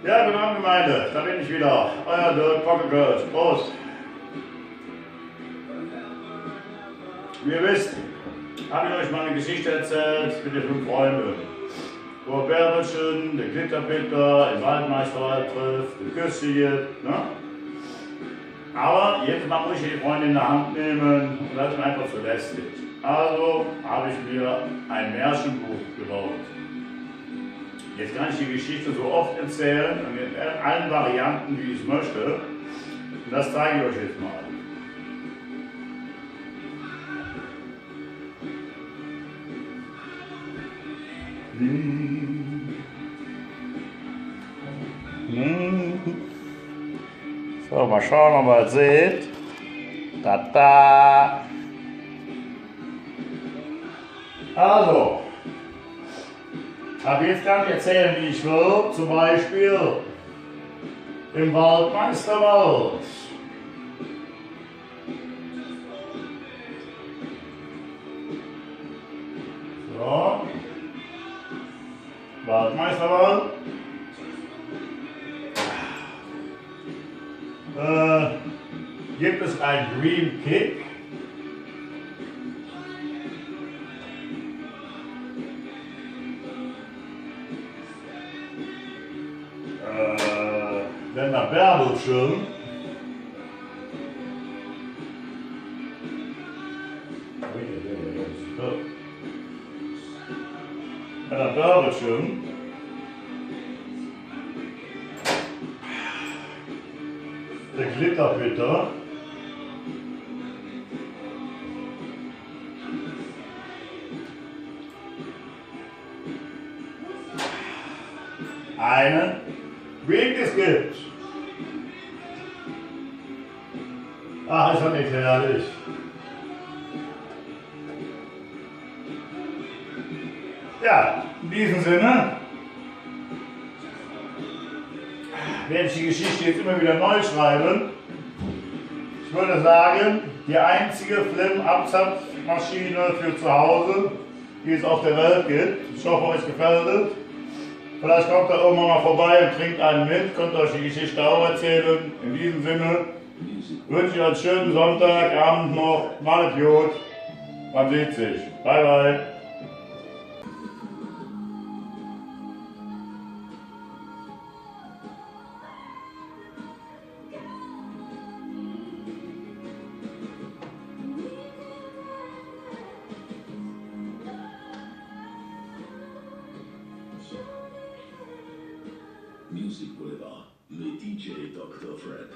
Ja, guten Abend, Gemeinde. Da bin ich wieder. Euer Dirk Pockegirls. Prost. Wie ihr wisst, habe ich euch mal eine Geschichte erzählt mit den 5 Freunden. Wo Bärbelchen, der Glitterpeter, den Waldmeisterwald trifft, den Küsschen, ne? Aber jetzt mal muss ich die Freunde in der Hand nehmen und das ist mir einfach zu lästig. Also habe ich mir ein Märchenbuch gebaut. Jetzt kann ich die Geschichte so oft erzählen und in allen Varianten, wie ich es möchte. Und das zeige ich euch jetzt mal. So, mal schauen, ob ihr es seht. Tada! Also, ab jetzt kann ich erzählen, wie ich will. Zum Beispiel im Waldmeisterwald. So. Waldmeisterwald. Gibt es ein Green Kick? Dann der Bärbelchen. Der Bärbelchen. Der Glitterpeter. Einen Weg es gibt. Ach, ist das nicht herrlich. Ja, in diesem Sinne werde ich die Geschichte jetzt immer wieder neu schreiben. Ich würde sagen, die einzige Flim-Abzapfmaschine für zu Hause, die es auf der Welt gibt. Ich hoffe, euch gefällt es. Vielleicht kommt ihr irgendwann mal vorbei und trinkt einen mit, könnt euch die Geschichte auch erzählen. In diesem Sinne wünsche ich euch einen schönen Sonntagabend noch. Macht gut. Man sieht sich. Bye bye. Music Boulevard, le DJ Dr. Fred.